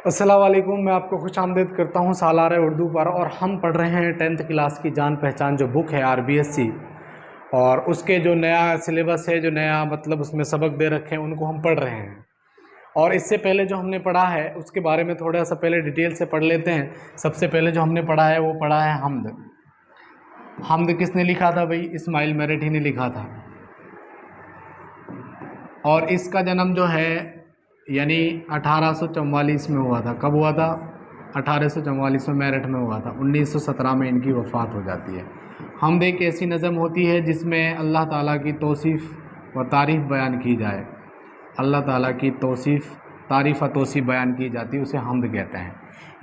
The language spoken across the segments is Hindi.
अस्सलाम वालेकुम। मैं आपको खुश आमदीद करता हूँ सालार उर्दू पर। और हम पढ़ रहे हैं 10th क्लास की जान पहचान जो बुक है RBSC, और उसके जो नया सिलेबस है, जो नया मतलब उसमें सबक दे रखे हैं, उनको हम पढ़ रहे हैं। और इससे पहले जो हमने पढ़ा है उसके बारे में थोड़ा सा पहले डिटेल से पढ़ लेते हैं। सबसे पहले जो हमने पढ़ा है वो पढ़ा है हमद। हमद किसने लिखा था भाई? इस्माइल मेरठी ने लिखा था। और इसका जन्म जो है यानी 1844 में हुआ था। कब हुआ था? 1844 में मेरठ में हुआ था। 1917 में इनकी वफ़ात हो जाती है। हमद एक ऐसी नज़म होती है जिसमें अल्लाह ताला की तौसीफ़ व तारीफ़ बयान की जाए। अल्लाह ताला की तौसीफ़, तारीफ़ व तौसीफ़ बयान की जाती है, उसे हमद कहते हैं।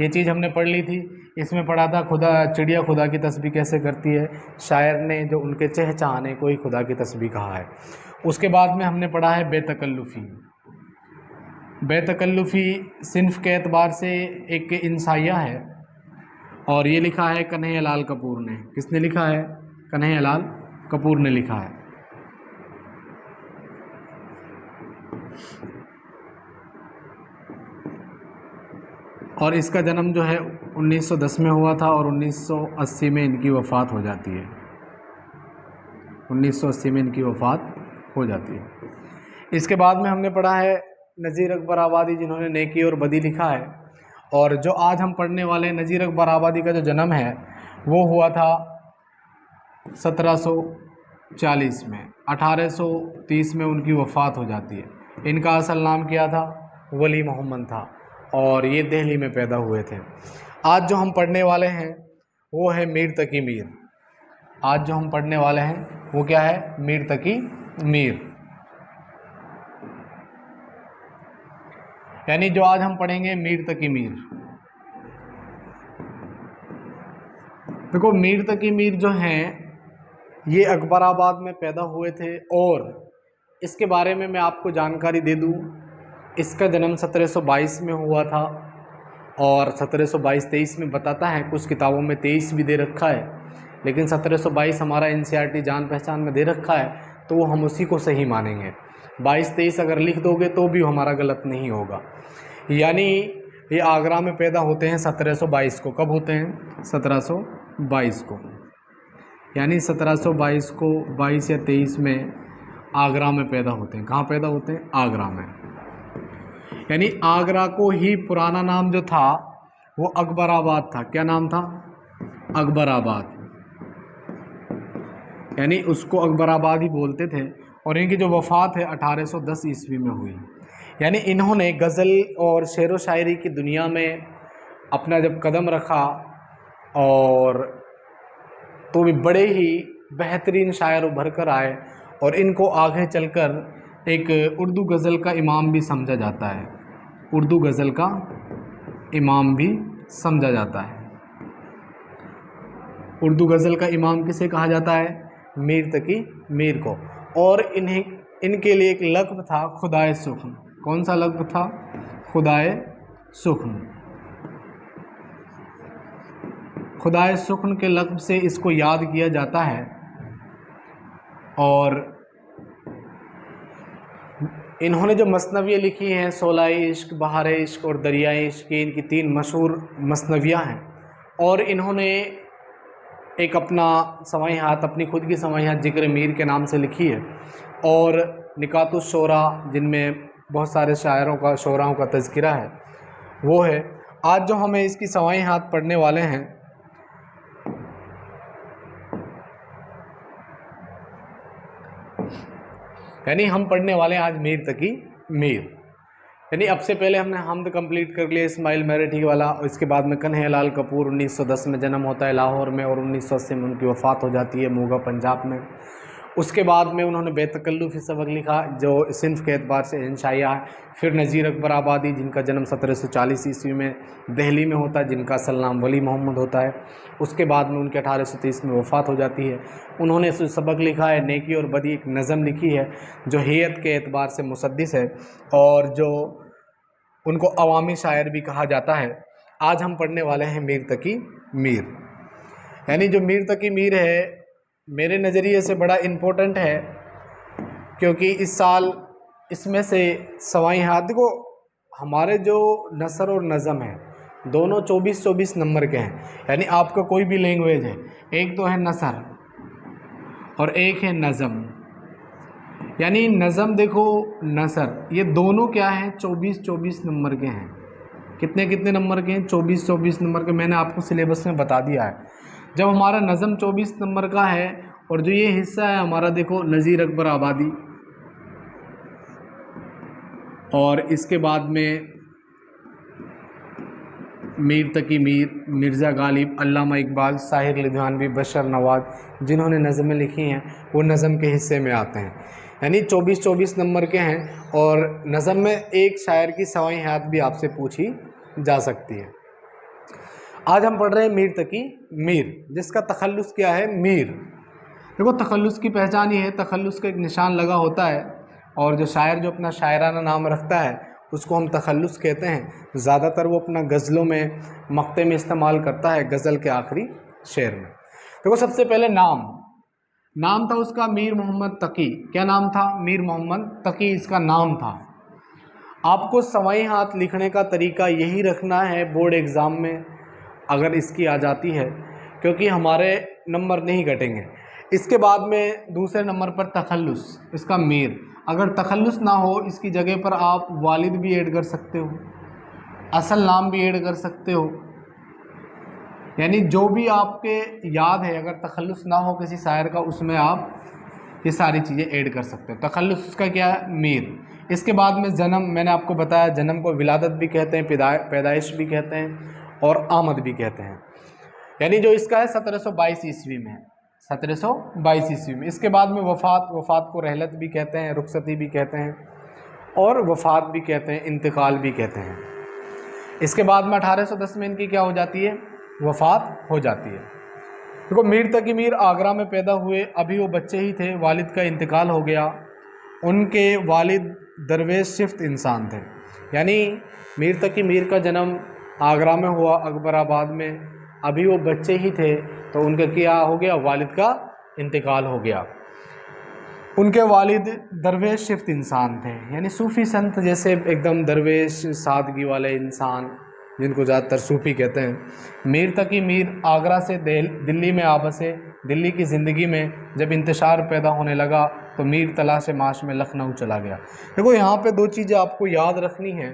ये चीज़ हमने पढ़ ली थी। इसमें पढ़ा था खुदा, चिड़िया खुदा की तस्बीह कैसे करती है। शायर ने जो उनके चहचहाने को ही खुदा की तस्बीह कहा है। उसके बाद में हमने पढ़ा है बेतकल्लुफ़ी। बेतकल्लुफ़ी सिन्फ़ के एतबार से एक इंसाइया है, और ये लिखा है कन्हैयालाल कपूर ने। किसने लिखा है? कन्हैयालाल कपूर ने लिखा है। और इसका जन्म जो है 1910 में हुआ था, और 1980 में इनकी वफ़ात हो जाती है। 1980 में इनकी वफ़ात हो जाती है। इसके बाद में हमने पढ़ा है नज़ीर अकबर आबादी, जिन्होंने नेकी और बदी लिखा है। और जो आज हम पढ़ने वाले हैं, नज़ीर अकबर आबादी का जो जन्म है वो हुआ था 1740 में। 1830 में उनकी वफ़ात हो जाती है। इनका असल नाम क्या था? वली मोहम्मद था, और ये दिल्ली में पैदा हुए थे। आज जो हम पढ़ने वाले हैं वो है मीर तकी मीर। आज जो हम पढ़ने वाले हैं वो क्या है? मीर तकी मीर। यानी जो आज हम पढ़ेंगे मीर तकी मीर। देखो, मीर तकी मीर जो हैं ये अकबराबाद में पैदा हुए थे। और इसके बारे में मैं आपको जानकारी दे दूं, इसका जन्म 1722 में हुआ था। और 1722-23 में बताता है, कुछ किताबों में 23 भी दे रखा है, लेकिन 1722 हमारा NCERT जान पहचान में दे रखा है, तो वो हम उसी को सही मानेंगे। 22-23 अगर लिख दोगे तो भी हमारा गलत नहीं होगा। यानी ये आगरा में पैदा होते हैं 1722 को। कब होते हैं? 1722 को। यानी 1722 को 22 या 23 में आगरा में पैदा होते हैं। कहाँ पैदा होते हैं? आगरा में। यानी आगरा को ही पुराना नाम जो था वो अकबराबाद था। क्या नाम था? अकबराबाद। यानी उसको अकबराबाद ही बोलते थे। और इनकी जो वफ़ात है 1810 ईस्वी में हुई। यानी इन्होंने गज़ल और शेर व शायरी की दुनिया में अपना जब कदम रखा, और तो भी बड़े ही बेहतरीन शायर उभर कर आए, और इनको आगे चलकर एक उर्दू गज़ल का इमाम भी समझा जाता है। उर्दू गज़ल का इमाम भी समझा जाता है। उर्दू गज़ल का इमाम किसे कहा जाता है? मीर तकी मीर को। और इनके लिए एक लक़्ब था खुदाए सुख्न। कौन सा लक़्ब था? खुदाए सुख्न। खुदाए सुख्न के लक़्ब से इसको याद किया जाता है। और इन्होंने जो मसनवियाँ लिखी हैं, 16 इश्क, बहार इश्क और दरियाए इश्क, इनकी 3 मशहूर मसनवियाँ हैं। और इन्होंने एक अपना समाहियात, अपनी खुद की समाहियात ज़िक्र मीर के नाम से लिखी है। और निकातुश शोरा, जिनमें बहुत सारे शायरों का, शोराओं का तज़किरा है, वो है। आज जो हमें इसकी समाहियात पढ़ने वाले हैं, यानी हम पढ़ने वाले हैं आज मीर तकी मीर। यानी अब से पहले हमने हमद कंप्लीट कर लिया इस्माइल मेरठी वाला। और इसके बाद में कन्हैयालाल कपूर 1910 में जन्म होता है लाहौर में, और 1980 में उनकी वफ़ात हो जाती है मोगा पंजाब में। उसके बाद में उन्होंने बेतकल्लुफ़ी सबक लिखा, जो सिन्फ़ के एतबार से इंशाइया है। फिर नज़ीर अकबर आबादी, जिनका जन्म 1740 ईस्वी में दिल्ली में होता है, जिनका असल नाम वली मोहम्मद होता है। उसके बाद में उनके 1830 में वफ़ात हो जाती है। उन्होंने सबक लिखा है नेकी और बदी, एक नज़म लिखी है जो हेयत के एतबार से मुसद्दिस है, और जो उनको अवामी शायर भी कहा जाता है। आज हम पढ़ने वाले हैं मीर तकी मीर। यानी जो मीर तकी मीर है, मेरे नज़रिए से बड़ा इम्पोर्टेंट है, क्योंकि इस साल इसमें से सवाई हाथ, देखो हमारे जो नसर और नज़म है दोनों 24-24 नंबर के हैं। यानी आपका कोई भी लैंग्वेज है, एक तो है नसर और एक है नज़म। यानी नज़म देखो, नसर, ये दोनों क्या हैं, 24-24 नंबर के हैं। कितने कितने नंबर के हैं? 24-24 नंबर के। मैंने आपको सिलेबस में बता दिया है। जब हमारा नज़म 24 नंबर का है और जो ये हिस्सा है हमारा, देखो नज़ीर अकबर आबादी, और इसके बाद में मीर तकी मीर, मिर्ज़ा गालिब, अल्लामा इकबाल, साहिर लुधियानवी, बशर नवाज, जिन्होंने नज़में लिखी हैं वो नज़म के हिस्से में आते हैं। यानी 24-24 नंबर के हैं। और नज़म में एक शायर की सवाई हयात भी आपसे पूछी जा सकती है। आज हम पढ़ रहे हैं मीर तकी मीर, जिसका तखल्लुस क्या है? मीर। देखो तखल्लुस की पहचान ये है, तखल्लुस का एक निशान लगा होता है, और जो शायर जो अपना शायराना नाम रखता है उसको हम तखल्लुस कहते हैं। ज़्यादातर वो अपना गज़लों में, मक्ते में इस्तेमाल करता है, गज़ल के आखिरी शेर में। देखो सबसे पहले नाम था उसका मीर मोहम्मद तकी। क्या नाम था? मीर मोहम्मद तकी इसका नाम था। आपको सवाई हाथ लिखने का तरीका यही रखना है बोर्ड एग्ज़ाम में, अगर इसकी आ जाती है, क्योंकि हमारे नंबर नहीं घटेंगे। इसके बाद में दूसरे नंबर पर तखल्लुस, इसका मीर। अगर तखल्लुस ना हो, इसकी जगह पर आप वालिद भी ऐड कर सकते हो, असल नाम भी ऐड कर सकते हो। यानी जो भी आपके याद है, अगर तखल्लुस ना हो किसी शायर का, उसमें आप ये सारी चीज़ें ऐड कर सकते हो। तखल्लुस उसका क्या है? मीर। इसके बाद में जन्म, मैंने आपको बताया जन्म को विलादत भी कहते हैं, पैदाइश भी कहते हैं, और आमद भी कहते हैं। यानी जो इसका है 1722 ईस्वी में, 1722 ईस्वी में। इसके बाद में वफ़ात को रहलत भी कहते हैं, रुखसती भी कहते हैं, और वफ़ात भी कहते हैं, इंतकाल भी कहते हैं। इसके बाद में 1810 में इनकी क्या हो जाती है? वफ़ात हो जाती है। देखो मीर तकी मीर आगरा में पैदा हुए, अभी वो बच्चे ही थे, वालिद का इंतकाल हो गया। उनके वालिद दरवेश शिफ्त इंसान थे। यानी मीर तकी मीर का जन्म आगरा में हुआ, अकबराबाद में, अभी वो बच्चे ही थे, तो उनका क्या हो गया? वालिद का इंतकाल हो गया। उनके वालिद दरवेश शिफ्त इंसान थे, यानी सूफ़ी संत जैसे एकदम दरवेश सादगी वाले इंसान, जिनको ज़्यादातर सूफ़ी कहते हैं। मीर तकी मीर आगरा से दिल्ली में आ बसे। दिल्ली की ज़िंदगी में जब इंतशार पैदा होने लगा तो मीर तलाश माश में लखनऊ चला गया। देखो यहाँ पे दो चीज़ें आपको याद रखनी है,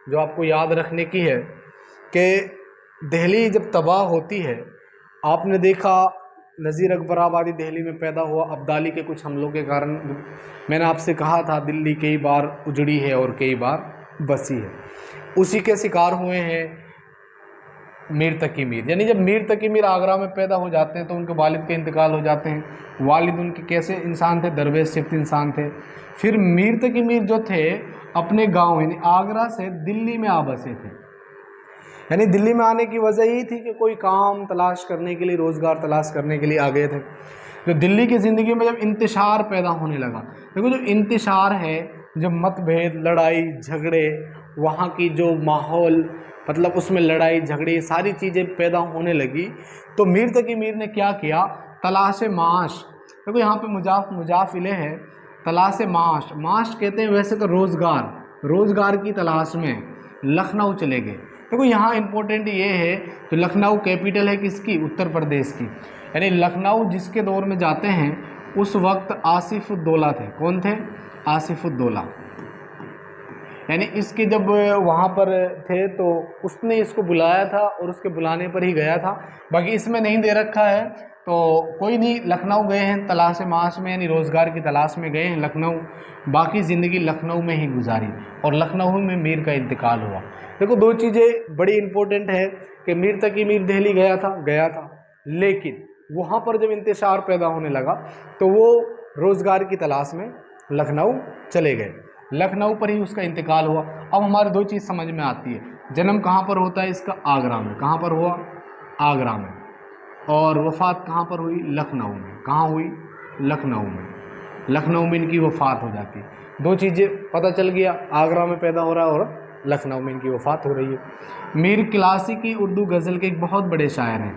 जो आपको याद रखने की है कि दिल्ली जब तबाह होती है, आपने देखा नज़ीर अकबर आबादी दिल्ली में पैदा हुआ, अब्दाली के कुछ हमलों के कारण। मैंने आपसे कहा था दिल्ली कई बार उजड़ी है और कई बार बसी है, उसी के शिकार हुए हैं मीर तकी मीर। यानी जब मीर तकी मीर आगरा में पैदा हो जाते हैं तो उनके वालिद के इंतकाल हो जाते हैं। वालिद उनके कैसे इंसान थे? दरवेश शिफ्त इंसान थे। फिर मीर तकी मीर जो थे अपने गांव यानी आगरा से दिल्ली में आ बसे थे। यानी दिल्ली में आने की वजह यही थी कि कोई काम तलाश करने के लिए, रोज़गार तलाश करने के लिए आ गए थे। जो दिल्ली की ज़िंदगी में जब इंतशार पैदा होने लगा, देखो जो इंतशार है, जब मतभेद, लड़ाई झगड़े, वहाँ की जो माहौल, मतलब उसमें लड़ाई झगड़े सारी चीज़ें पैदा होने लगी, तो मीर तकी मीर ने क्या किया? तलाश माश। देखो यहाँ पे मुजाफ इले है, तलाश माश कहते हैं वैसे तो रोज़गार की तलाश में लखनऊ चले गए। देखो यहाँ इम्पोर्टेंट ये है, तो लखनऊ कैपिटल है किसकी? उत्तर प्रदेश की। यानी लखनऊ जिसके दौर में जाते हैं उस वक्त आसिफुद्दौला थे। कौन थे? आसिफुद्दौला। यानी इसके जब वहाँ पर थे तो उसने इसको बुलाया था और उसके बुलाने पर ही गया था। बाकी इसमें नहीं दे रखा है तो कोई नहीं, लखनऊ गए हैं तलाश माश में, यानी रोज़गार की तलाश में गए हैं लखनऊ। बाकी ज़िंदगी लखनऊ में ही गुजारी और लखनऊ में मीर का इंतकाल हुआ। देखो दो चीज़ें बड़ी इम्पोर्टेंट है कि मीर तकी मीर दिल्ली गया था, लेकिन वहाँ पर जब इंतशार पैदा होने लगा तो वो रोज़गार की तलाश में लखनऊ चले गए। लखनऊ पर ही उसका इंतकाल हुआ। अब हमारे दो चीज़ समझ में आती है, जन्म कहाँ पर होता है इसका? आगरा में। कहाँ पर हुआ? आगरा में। और वफ़ात कहाँ पर हुई? लखनऊ में। कहाँ हुई? लखनऊ में। लखनऊ में इनकी वफ़ात हो जाती है। दो चीज़ें पता चल गया, आगरा में पैदा हो रहा है और लखनऊ में इनकी वफ़ात हो रही है। मीर क्लासिकी उर्दू गज़ल के एक बहुत बड़े शायर हैं।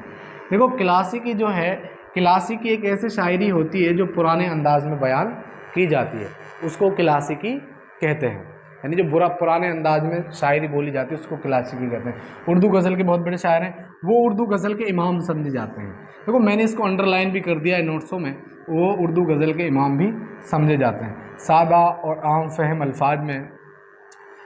देखो क्लासिकी जो है, क्लासिकी एक ऐसी शायरी होती है जो पुराने अंदाज में बयान की जाती है, उसको क्लासिकी कहते हैं। यानी जो पुराने अंदाज में शायरी बोली जाती है उसको क्लासिकल कहते हैं। उर्दू गज़ल के बहुत बड़े शायर हैं, वो उर्दू गज़ल के इमाम समझे जाते हैं। देखो मैंने इसको अंडरलाइन भी कर दिया है नोट्सों में, वो उर्दू गज़ल के इमाम भी समझे जाते हैं। सादा और आम फहम अल्फाज में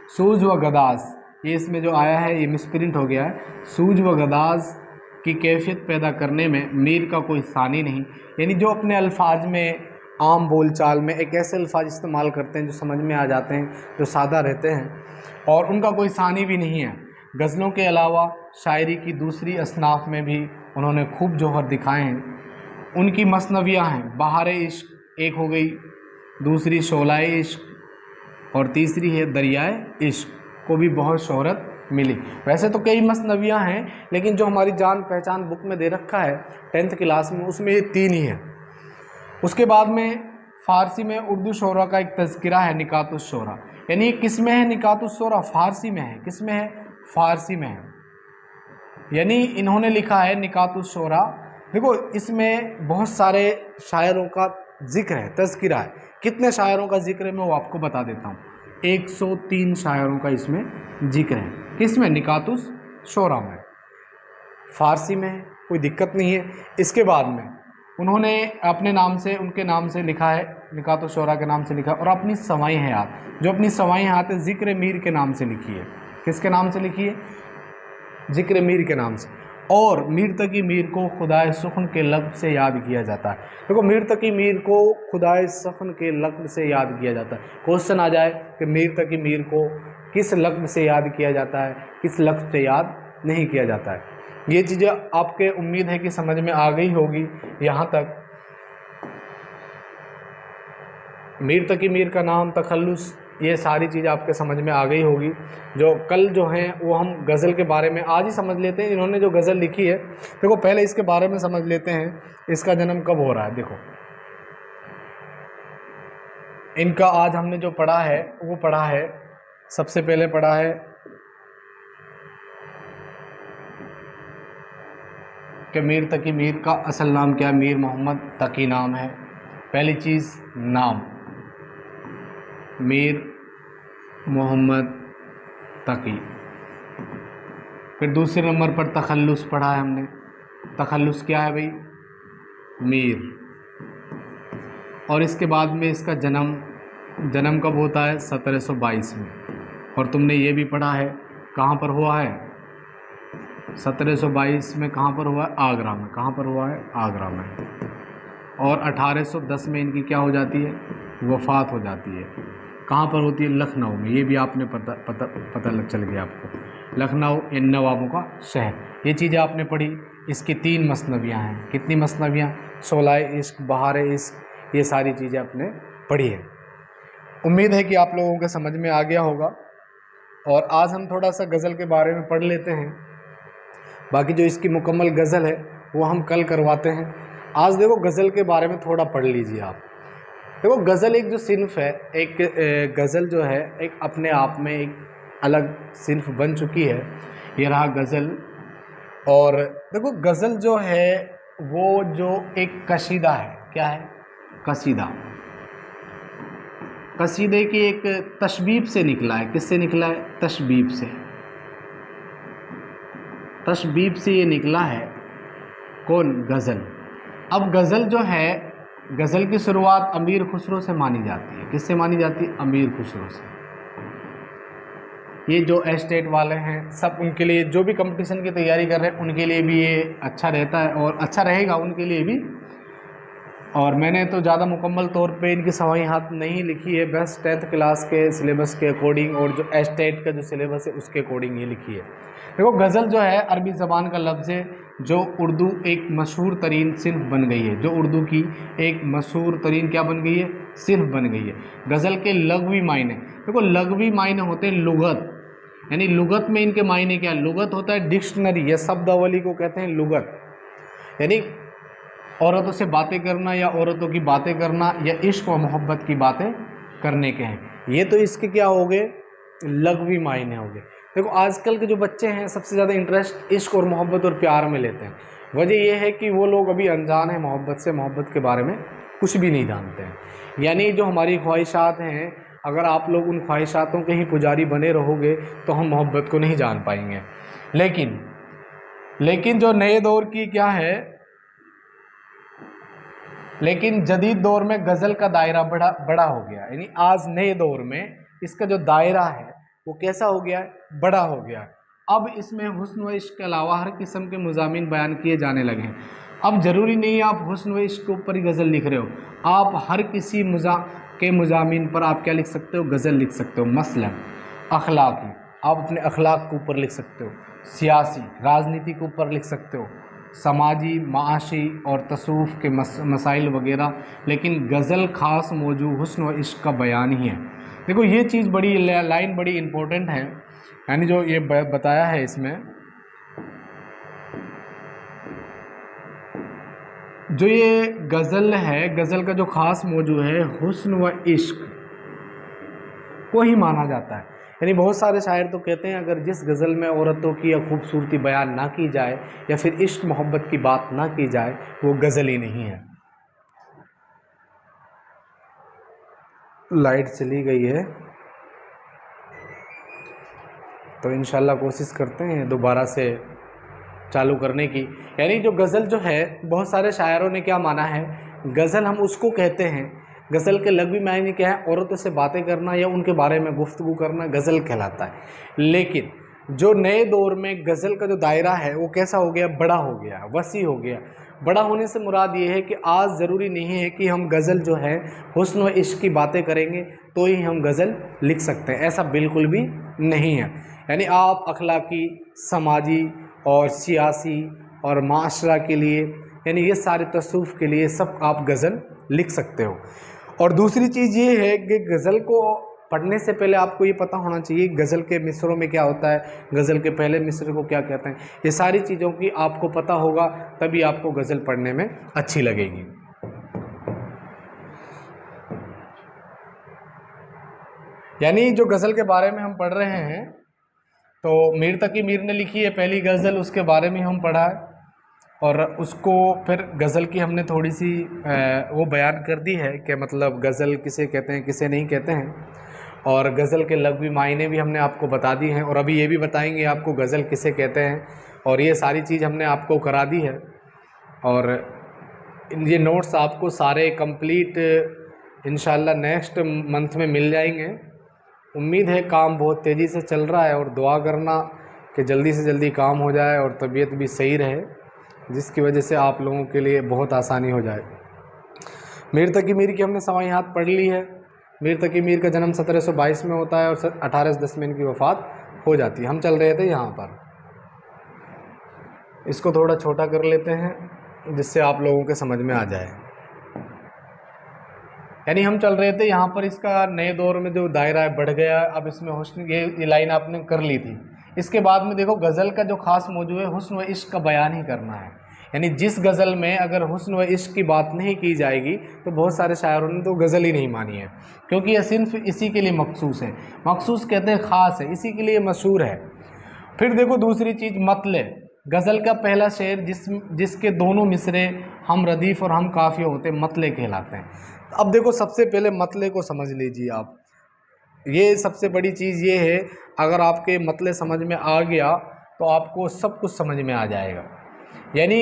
सूझ व गदास, ये इसमें जो आया है ये मिसप्रिंट हो गया है, सूझ व गदास की कैफियत पैदा करने में मीर का कोई सानी नहीं। यानी जो अपने अल्फाज में आम बोलचाल में एक ऐसे अल्फाज इस्तेमाल करते हैं जो समझ में आ जाते हैं, जो सादा रहते हैं और उनका कोई सानी भी नहीं है। गज़लों के अलावा शायरी की दूसरी असनाफ में भी उन्होंने खूब जौहर दिखाए हैं। उनकी मसनवियाँ हैं बहार इश्क एक हो गई, दूसरी शोलाए इश्क और तीसरी है दरियाए इश्क, को भी बहुत शोहरत मिली। वैसे तो कई मसनवियाँ हैं लेकिन जो हमारी जान पहचान बुक में दे रखा है 10th क्लास में उसमें ये 3 ही है। उसके बाद में फ़ारसी में उर्दू शोरा का एक तज़किरा है निकातुश शोरा, यानी किस में है निकातुश शोरा? फ़ारसी में है। किस में है? फ़ारसी में है। यानी इन्होंने लिखा है निकातुश शोरा। देखो इसमें बहुत सारे शायरों का जिक्र है, तज़किरा है। कितने शायरों का जिक्र है मैं वो आपको बता देता हूँ। 103 शायरों का इसमें जिक्र है। किसमें? निकातुश शोरा में। फ़ारसी में है, कोई दिक्कत नहीं है। इसके बाद में उन्होंने अपने नाम से, उनके नाम से लिखा है, निकातुश शोरा के नाम से लिखा है। और अपनी सवाई हयात, जो अपनी सवाई हयात है ज़िक्र मीर के नाम से लिखी है। किसके नाम से लिखी है? ज़िक्र मीर के नाम से। और मीर तकी मीर को खुदाए सुखन के लक़्ब से याद किया जाता है। देखो मीर तकी मीर को खुदाए सुखन के लक़्ब से याद किया जाता है। क्वेश्चन आ जाए कि मीर तकी मीर को किस लक़्ब से याद किया जाता है, किस लक़्ब से याद नहीं किया जाता है। ये चीज़ें आपके उम्मीद है कि समझ में आ गई होगी। यहाँ तक मीर तकी मीर का नाम, तखल्लुस, ये सारी चीज़ आपके समझ में आ गई होगी। जो कल जो हैं वो हम गज़ल के बारे में आज ही समझ लेते हैं। इन्होंने जो गज़ल लिखी है, देखो पहले इसके बारे में समझ लेते हैं, इसका जन्म कब हो रहा है। देखो इनका आज हमने जो पढ़ा है वो पढ़ा है, सबसे पहले पढ़ा है कि मीर तकी मीर का असल नाम क्या है? मीर मोहम्मद तकी नाम है। पहली चीज़ नाम, मीर मोहम्मद तकी। फिर दूसरे नंबर पर तखल्लुस पढ़ा है हमने। तखल्लुस क्या है भाई? मीर। और इसके बाद में इसका जन्म कब होता है? 1722 में। और तुमने ये भी पढ़ा है कहाँ पर हुआ है? 1722 में कहाँ पर हुआ है? आगरा में। कहाँ पर हुआ है? आगरा में। और 1810 में इनकी क्या हो जाती है? वफ़ात हो जाती है। कहाँ पर होती है? लखनऊ में। ये भी आपने पता लग चल गया आपको। लखनऊ इन नवाबों का शहर। ये चीज़ें आपने पढ़ी। इसकी 3 मसनवियाँ हैं। कितनी मसनवियाँ? शोलाए इश्क, बहार इश्क, ये सारी चीज़ें आपने पढ़ी है। उम्मीद है कि आप लोगों के समझ में आ गया होगा। और आज हम थोड़ा सा गज़ल के बारे में पढ़ लेते हैं। बाकी जो इसकी मुकम्मल गज़ल है वो हम कल करवाते हैं। आज देखो गज़ल के बारे में थोड़ा पढ़ लीजिए आप। देखो गज़ल एक जो सिन्फ़ है, एक गज़ल जो है एक अपने आप में एक अलग सिन्फ़ बन चुकी है। ये रहा गज़ल। और देखो गज़ल जो है वो जो एक कसीदा है। क्या है? कसीदा। कसीदे की एक तशबीब से निकला है। किससे निकला है? तशबीब से। तशबीब से ये निकला है। कौन? गज़ल। अब गज़ल जो है, गज़ल की शुरुआत अमीर खुसरो से मानी जाती है। किससे मानी जाती है? अमीर खुसरो से। ये जो एस्टेट वाले हैं सब, उनके लिए जो भी कंपटीशन की तैयारी कर रहे हैं उनके लिए भी ये अच्छा रहता है और अच्छा रहेगा उनके लिए भी। और मैंने तो ज़्यादा मुकम्मल तौर पे इनकी सवाई हाथ नहीं लिखी है, बस 10th क्लास के सिलेबस के अकॉर्डिंग और जो एस्टेट का जो सिलेबस है उसके अकॉर्डिंग ये लिखी है। देखो गज़ल जो है अरबी ज़बान का लफ्ज़ है जो उर्दू एक मशहूर तरीन सिन्फ़ बन गई है। जो उर्दू की एक मशहूर तरीन क्या बन गई है? सिन्फ़ बन गई है। गज़ल के लग़वी मायने, देखो लग़वी मायने होते हैं लुगत, यानी लुगत में इनके मायने क्या है? लुगत होता है डिक्शनरी या शब्दावली को कहते हैं लुगत, यानी औरतों से बातें करना या औरतों की बातें करना या इश्क व मोहब्बत की बातें करने के हैं। ये तो इसके क्या हो गए? लग़वी मायने हो गए। देखो आजकल के जो बच्चे हैं सबसे ज़्यादा इंटरेस्ट इश्क और मोहब्बत और प्यार में लेते हैं। वजह यह है कि वो लोग अभी अनजान हैं मोहब्बत से, मोहब्बत के बारे में कुछ भी नहीं जानते हैं। यानी जो हमारी ख्वाहिशात हैं अगर आप लोग उन ख्वाहिशातों के ही पुजारी बने रहोगे तो हम मोहब्बत को नहीं जान पाएंगे। लेकिन जो नए दौर की क्या है, लेकिन जदीद दौर में गज़ल का दायरा बड़ा हो गया। यानी आज नए दौर में इसका जो दायरा है वो कैसा हो गया है, बड़ा हो गया है। अब इसमें हुस्न व इश्क के अलावा हर किस्म के मज़ामीन बयान किए जाने लगे हैं। अब ज़रूरी नहीं है आप हुस्न व इश्क के ऊपर ही गज़ल लिख रहे हो, आप हर किसी मज़ामीन पर आप क्या लिख सकते हो, गज़ल लिख सकते हो। मसलन अखलाकी, आप अपने अखलाक के ऊपर लिख सकते हो, सियासी राजनीति के ऊपर लिख सकते हो, समाजी माशी और तसूफ़ के मसाइल वगैरह। लेकिन गज़ल ख़ास मौजू हुस्न व इश्क का बयान ही है। देखो ये चीज़ बड़ी लाइन बड़ी इम्पोर्टेंट है, यानी जो ये बताया है इसमें, जो ये गज़ल है, गज़ल का जो ख़ास मौजू है हुस्न व इश्क को ही माना जाता है। यानी बहुत सारे शायर तो कहते हैं अगर जिस गज़ल में औरतों की या खूबसूरती बयान ना की जाए या फिर इश्क मोहब्बत की बात ना की जाए वो गज़ल ही नहीं है। लाइट चली गई है तो इंशाल्लाह कोशिश करते हैं दोबारा से चालू करने की। यानी जो गज़ल जो है, बहुत सारे शायरों ने क्या माना है, गज़ल हम उसको कहते हैं, गज़ल के लग़वी मायने क्या है, औरतों से बातें करना या उनके बारे में गुफ्तगू करना गज़ल कहलाता है। लेकिन जो नए दौर में गज़ल का जो दायरा है वो कैसा हो गया, बड़ा हो गया, वसी हो गया। बड़ा होने से मुराद ये है कि आज ज़रूरी नहीं है कि हम गज़ल जो है हुस्न व इश्क की बातें करेंगे तो ही हम गज़ल लिख सकते हैं, ऐसा बिल्कुल भी नहीं है। यानी आप अखलाकी, समाजी और सियासी और माशरा के लिए, यानी ये सारे तसूफ़ के लिए सब आप गज़ल लिख सकते हो। और दूसरी चीज़ ये है कि गज़ल को पढ़ने से पहले आपको ये पता होना चाहिए गज़ल के मिसरों में क्या होता है, गज़ल के पहले मिसरे को क्या कहते हैं। ये सारी चीज़ों की आपको पता होगा तभी आपको गज़ल पढ़ने में अच्छी लगेगी। यानी जो गज़ल के बारे में हम पढ़ रहे हैं तो मीर तकी मीर ने लिखी है पहली गज़ल, उसके बारे में हम पढ़ा है और उसको फिर गज़ल की हमने थोड़ी सी वो बयान कर दी है कि मतलब गज़ल किसे कहते हैं किसे नहीं कहते हैं, और गज़ल के लग़वी मायने भी हमने आपको बता दी हैं और अभी ये भी बताएंगे आपको गज़ल किसे कहते हैं, और ये सारी चीज़ हमने आपको करा दी है। और ये नोट्स आपको सारे कंप्लीट इंशाल्लाह नेक्स्ट मंथ में मिल जाएंगे। उम्मीद है काम बहुत तेज़ी से चल रहा है और दुआ करना कि जल्दी से जल्दी काम हो जाए और तबीयत भी सही रहे, जिसकी वजह से आप लोगों के लिए बहुत आसानी हो जाए। मीर तकी मीर की हमने समाहियात पढ़ ली है। मीर तकी मीर का जन्म 1722 में होता है और 1810 में इनकी वफ़ात हो जाती है। हम चल रहे थे यहाँ पर, इसको थोड़ा छोटा कर लेते हैं जिससे आप लोगों के समझ में आ जाए। यानी हम चल रहे थे यहाँ पर, इसका नए दौर में जो दायरा है बढ़ गया। अब इसमें हुस्न, ये लाइन आपने कर ली थी। इसके बाद में देखो गज़ल का जो ख़ास मौजू है हुस्न व इश्क का बयान ही करना है। यानी जिस गज़ल में अगर हुस्न व इश्क की बात नहीं की जाएगी तो बहुत सारे शायरों ने तो गज़ल ही नहीं मानी है, क्योंकि यह सिर्फ इसी के लिए मखसूस है। मखसूस कहते हैं ख़ास है, इसी के लिए मशहूर है। फिर देखो दूसरी चीज़ मतले, गज़ल का पहला शेर जिसके दोनों मिसरे हम रदीफ़ और हम काफ़िया होते हैं मतले कहलाते हैं। अब देखो सबसे पहले मतले को समझ लीजिए आप, ये सबसे बड़ी चीज़ ये है, अगर आपके मतले समझ में आ गया तो आपको सब कुछ समझ में आ जाएगा। यानी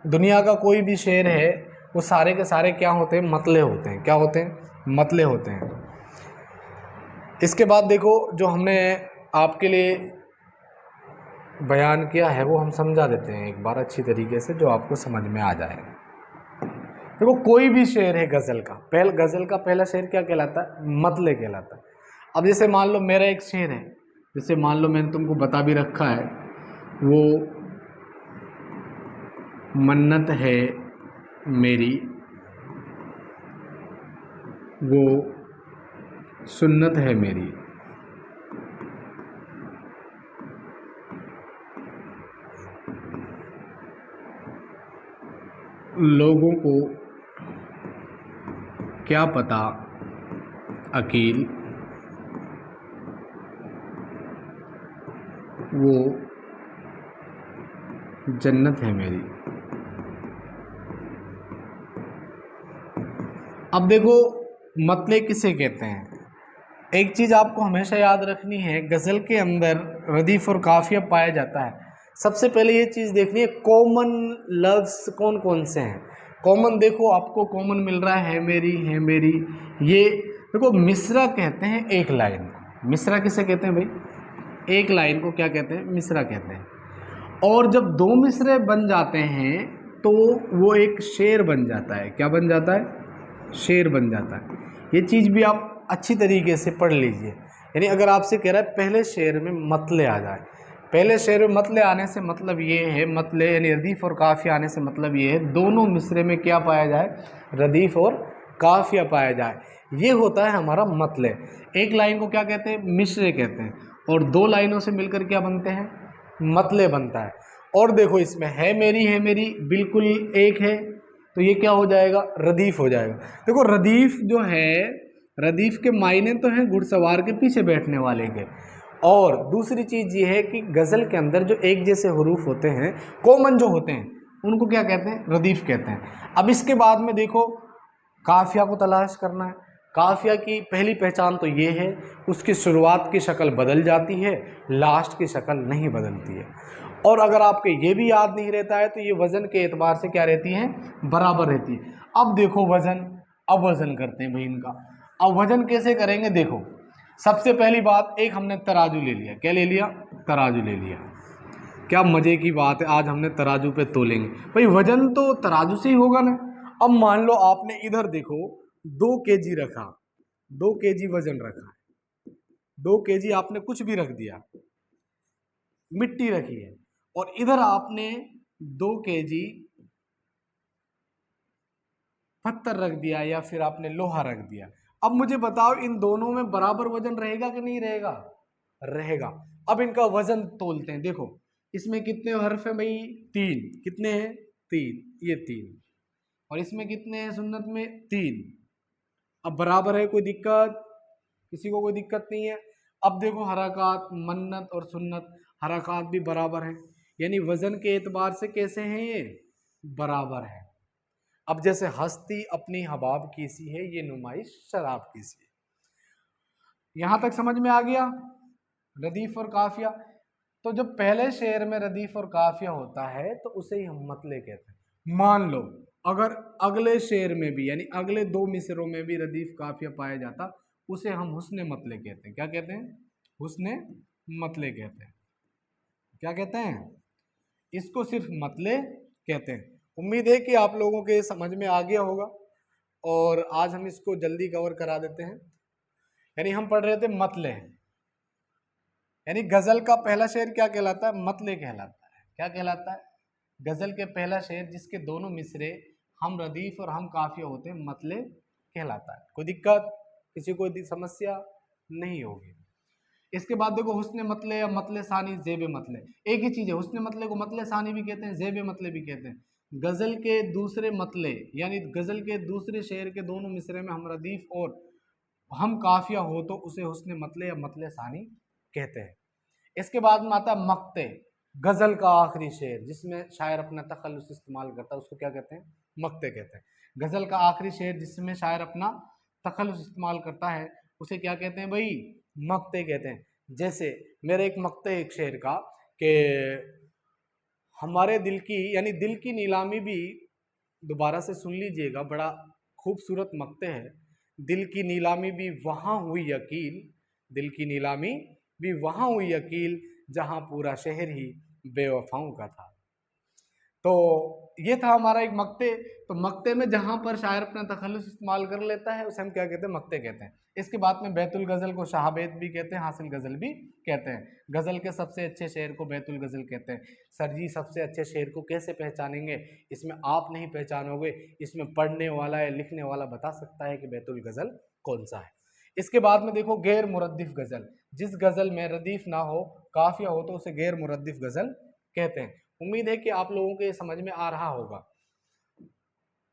दुनिया का कोई भी शेर है वो सारे के सारे क्या होते हैं, मतले होते हैं। क्या होते हैं, मतले होते हैं। इसके बाद देखो जो हमने आपके लिए बयान किया है वो हम समझा देते हैं एक बार अच्छी तरीके से, जो आपको समझ में आ जाए। देखो कोई भी शेर है गज़ल का, गज़ल का पहला शेर क्या कहलाता है, मतले कहलाता है। अब जैसे मान लो मेरा एक शेर है, जैसे मान लो मैंने तुमको बता भी रखा है, वो मन्नत है मेरी वो सुन्नत है मेरी। लोगों को क्या पता अकील वो जन्नत है मेरी। अब देखो मतले किसे कहते हैं, एक चीज़ आपको हमेशा याद रखनी है, गज़ल के अंदर रदीफ़ और काफ़िया पाया जाता है। सबसे पहले ये चीज़ देखनी है कॉमन लफ्ज़ कौन कौन से हैं। कॉमन देखो, आपको कॉमन मिल रहा है है मेरी। ये देखो मिसरा कहते हैं एक लाइन को। मिसरा किसे कहते हैं भाई? एक लाइन को क्या कहते हैं? मिसरा कहते हैं। और जब दो मिसरे बन जाते हैं तो वो एक शेर बन जाता है। क्या बन जाता है? शेर बन जाता है। ये चीज़ भी आप अच्छी तरीके से पढ़ लीजिए। यानी अगर आपसे कह रहा है पहले शेर में मतले आ जाए, पहले शेर में मतले आने से मतलब ये है, मतले यानी रदीफ और काफिया आने से मतलब ये है दोनों मिसरे में क्या पाया जाए? रदीफ और काफिया पाया जाए। ये होता है हमारा मतले। एक लाइन को क्या कहते हैं? मिसरे कहते हैं। और दो लाइनों से मिलकर क्या बनते हैं? मतले बनता है। और देखो इसमें है मेरी बिल्कुल एक है, तो ये क्या हो जाएगा? रदीफ हो जाएगा। देखो रदीफ जो है, रदीफ के मायने तो हैं घुड़सवार के पीछे बैठने वाले के। और दूसरी चीज़ ये है कि गज़ल के अंदर जो एक जैसे हरूफ होते हैं, कॉमन जो होते हैं, उनको क्या कहते हैं? रदीफ कहते हैं। अब इसके बाद में देखो काफिया को तलाश करना है। काफिया की पहली पहचान तो ये है, उसकी शुरुआत की शक्ल बदल जाती है, लास्ट की शक्ल नहीं बदलती है। और अगर आपके ये भी याद नहीं रहता है तो ये वज़न के एतबार से क्या रहती है? बराबर रहती है। अब देखो वज़न, अब वज़न करते हैं भाई इनका। अब वज़न कैसे करेंगे? देखो सबसे पहली बात, एक हमने तराजू ले लिया। क्या ले लिया? तराजू ले लिया। क्या मज़े की बात है, आज हमने तराजू पे तोलेंगे भाई। वज़न तो तराजू से ही होगा ना। अब मान लो आपने इधर देखो 2 kg रखा, 2 kg वज़न रखा, 2 kg आपने कुछ भी रख दिया, मिट्टी रखी है, और इधर आपने 2 kg पत्थर रख दिया या फिर आपने लोहा रख दिया। अब मुझे बताओ इन दोनों में बराबर वजन रहेगा कि नहीं रहेगा? रहेगा। अब इनका वजन तोलते हैं। देखो इसमें कितने हर्फ हैं भाई? 3। कितने हैं? 3। ये 3। और इसमें कितने हैं सुन्नत में? 3। अब बराबर है, कोई दिक्कत? किसी को कोई दिक्कत नहीं है। अब देखो हरकत, मन्नत और सुन्नत, हरकत भी बराबर है। यानी वजन के एतबार से कैसे हैं ये? बराबर है। अब जैसे हस्ती अपनी हबाब की सी है, ये नुमाइश शराब की सी है। यहां तक समझ में आ गया रदीफ और काफिया? तो जब पहले शेर में रदीफ और काफिया होता है तो उसे ही हम मतले कहते हैं। मान लो अगर अगले शेर में भी यानी अगले 2 मिसरों में भी रदीफ काफिया पाया जाता, उसे हम हुस्ने मतले कहते हैं। क्या कहते हैं? हुस्ने मतले कहते हैं। क्या कहते हैं? इसको सिर्फ मतले कहते हैं। उम्मीद है कि आप लोगों के समझ में आ गया होगा और आज हम इसको जल्दी कवर करा देते हैं। यानी हम पढ़ रहे थे मतले, यानी गजल का पहला शेर क्या कहलाता है? मतले कहलाता है। क्या कहलाता है? गजल के पहला शेर जिसके दोनों मिसरे हम रदीफ और हम काफिया होते हैं, मतले कहलाता है। कोई दिक्कत? किसी को समस्या नहीं होगी। इसके बाद देखो हुस्ने मतले या मतले सानी, जेब मतले, एक ही चीज है। हुस्ने मतले को मतले सानी भी कहते हैं, जेब मतले भी कहते हैं। गजल के दूसरे मतले यानी गजल के दूसरे शेर के दोनों मिसरे में हम रदीफ और हम काफिया हो तो उसे हुस्ने मतले या मतले सानी कहते हैं। इसके बाद में आता है मक्ते, गजल का आखिरी शेर जिसमें शायर अपना तखल्लुस इस्तेमाल करता है, उसको क्या कहते हैं? मक्ते कहते हैं। गजल का आखिरी शेर जिसमें शायर अपना तखल्लुस इस्तेमाल करता है उसे क्या कहते हैं भाई? मक्ते कहते हैं। जैसे मेरे एक मक्ते एक शेर का कि हमारे दिल की यानी दिल की नीलामी भी, दोबारा से सुन लीजिएगा, बड़ा खूबसूरत मक्ते हैं। दिल की नीलामी भी वहाँ हुई अकील, दिल की नीलामी भी वहाँ हुई अकील जहाँ पूरा शहर ही बेवफाओं का था। तो ये था हमारा एक मक्ते। तो मक्ते में जहाँ पर शायर अपना तखल्लुस इस्तेमाल कर लेता है उसे हम क्या कहते हैं? मक्ते कहते हैं। इसके बाद में बैतुल गज़ल को शाहबैत भी कहते हैं, हासिल गज़ल भी कहते हैं। गज़ल के सबसे अच्छे शेर को बैतुल गज़ल कहते हैं। सर जी सबसे अच्छे शेर को कैसे पहचानेंगे? इसमें आप नहीं पहचानोगे, इसमें पढ़ने वाला या लिखने वाला बता सकता है कि बैतुल गज़ल कौन सा है। इसके बाद में देखो गैर मुरद्दिफ गज़ल, जिस गज़ल में रदीफ ना हो, काफिया हो, तो उसे गैर मुरद्दिफ गज़ल कहते हैं। उम्मीद है कि आप लोगों के समझ में आ रहा होगा।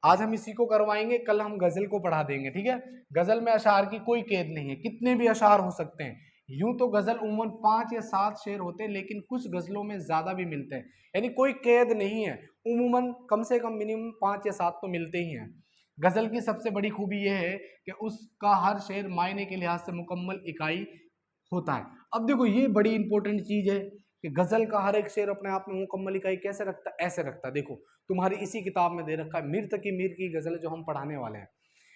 आज हम इसी को करवाएंगे, कल हम गजल को पढ़ा देंगे, ठीक है। गजल में अशार की कोई कैद नहीं है, कितने भी अशार हो सकते हैं। यूं तो गजल उम्मन 5 या 7 शेर होते हैं, लेकिन कुछ गजलों में ज्यादा भी मिलते हैं, यानी कोई कैद नहीं है। उम्मन कम से कम मिनिमम 5 या 7 तो मिलते ही हैं। गज़ल की सबसे बड़ी खूबी यह है कि उसका हर शेर मायने के लिहाज से मुकम्मल इकाई होता है। अब देखो ये बड़ी इंपॉर्टेंट चीज़ है कि गज़ल का हर एक शेर अपने आप में मुकम्मल इकाई कैसे रखता है, ऐसे रखता है। देखो तुम्हारी इसी किताब में दे रखा है मीर तकी मीर की गज़ल जो हम पढ़ाने वाले हैं,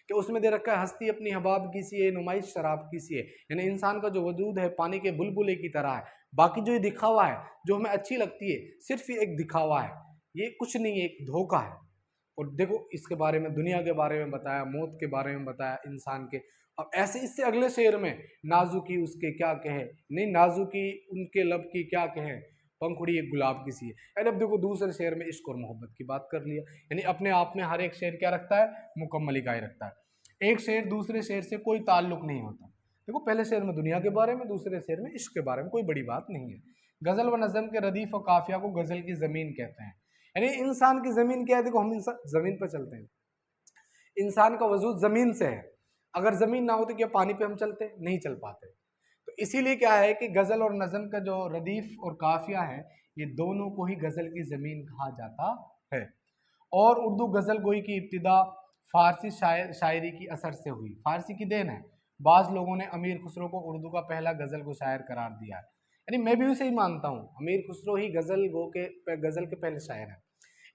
कि उसमें दे रखा है हस्ती अपनी हबाब की सी है, नुमाइश शराब की सी है। यानी इंसान का जो वजूद है पानी के बुलबुले की तरह है। बाकी जो ये दिखावा है जो हमें अच्छी लगती है सिर्फ ये एक दिखावा है, ये कुछ नहीं है, एक धोखा है। और देखो इसके बारे में, दुनिया के बारे में बताया, मौत के बारे में बताया, इंसान के। अब ऐसे इससे अगले शेर में नाजुकी उसके क्या कहे, नहीं नाजुकी उनके लब की क्या कहे, पंखुड़ी एक गुलाब की सी है। यानी अब देखो दूसरे शेर में इश्क और मोहब्बत की बात कर लिया। यानी अपने आप में हर एक शेर क्या रखता है, मुकम्मल इकाई रखता है। एक शेर दूसरे शेर से कोई ताल्लुक नहीं होता। देखो पहले शेर में दुनिया के बारे में, दूसरे शेर में इश्क के बारे में, कोई बड़ी बात नहीं है। गजल व नज़म के रदीफ और काफिया को गजल की जमीन कहते हैं। यानी इंसान की जमीन क्या है, देखो हम इंसान जमीन पर चलते हैं, इंसान का वजूद जमीन से है। अगर जमीन ना होती क्या पानी पे हम चलते, नहीं चल पाते। तो इसीलिए क्या है कि गजल और नज़म का जो रदीफ और काफिया है, ये दोनों को ही गजल की जमीन कहा जाता है। और उर्दू गजल गोई की इब्तिदा फारसी शायरी की असर से हुई, फारसी की देन है। बाज़ लोगों ने अमीर खुसरो को उर्दू का पहला गजल को शायर करार दिया है। यानी मैं भी उसे ही मानता हूँ, अमीर खुसरो ही गजल के पहले शायर हैं।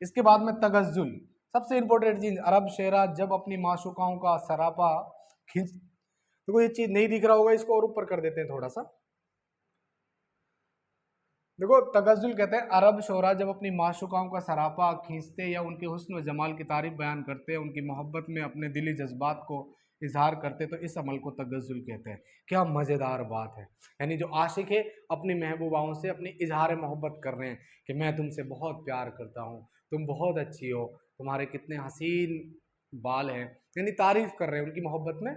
इसके बाद में तगज़ुल, सबसे इंपॉर्टेंट चीज, अरब शेरा जब अपनी माशुकाओं का सरापा खींच। देखो ये चीज नहीं दिख रहा होगा, इसको और ऊपर कर देते हैं थोड़ा सा। देखो तगज़ुल कहते हैं अरब शोरा जब अपनी माशुकाओं का सरापा खींचते या उनके हुस्न व जमाल की तारीफ बयान करते, उनकी मोहब्बत में अपने दिली जज्बात को इजहार करते, तो इस अमल को तगज़ुल कहते हैं। क्या मज़ेदार बात है। यानी जो आशिक है अपनी महबूबाओं से अपनी इजहार मोहब्बत कर रहे हैं कि मैं तुमसे बहुत प्यार करता हूँ, तुम बहुत अच्छी हो, तुम्हारे कितने हसीन बाल हैं, यानी तारीफ कर रहे हैं उनकी मोहब्बत में,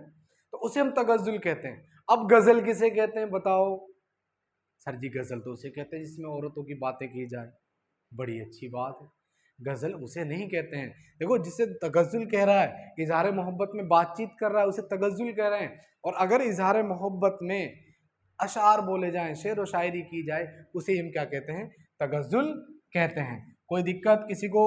तो उसे हम तगज़ुल कहते हैं। अब गज़ल किसे कहते हैं बताओ? सर जी गज़ल तो उसे कहते हैं जिसमें औरतों की बातें की जाए। बड़ी अच्छी बात है, गज़ल उसे नहीं कहते हैं। देखो जिसे तगज़ुल कह रहा है, इज़हार मोहब्बत में बातचीत कर रहा है, उसे तगज़ुल कह रहे हैं। और अगर इज़हार मोहब्बत में अशार बोले जाएं, शेर व शायरी की जाए, उसे हम क्या कहते हैं, तगज़ुल कहते हैं। कोई दिक्कत किसी को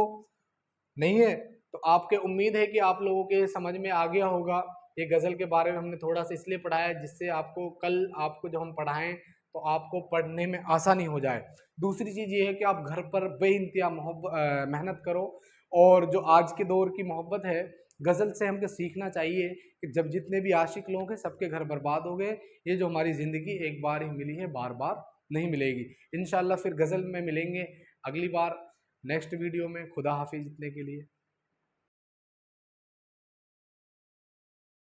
नहीं है? तो आपके उम्मीद है कि आप लोगों के समझ में आ गया होगा। ये गज़ल के बारे में हमने थोड़ा सा इसलिए पढ़ाया जिससे आपको कल आपको जब हम पढ़ाएं तो आपको पढ़ने में आसानी हो जाए। दूसरी चीज़ ये है कि आप घर पर बेइंतहा मेहनत करो। और जो आज के दौर की मोहब्बत है, गज़ल से हमको सीखना चाहिए कि जब जितने भी आशिक लोग हैं सबके घर बर्बाद हो गए। ये जो हमारी ज़िंदगी एक बार ही मिली है, बार बार नहीं मिलेगी। इंशाल्लाह फिर गज़ल में मिलेंगे अगली बार नेक्स्ट वीडियो में। खुदा हाफिज़ इतने के लिए।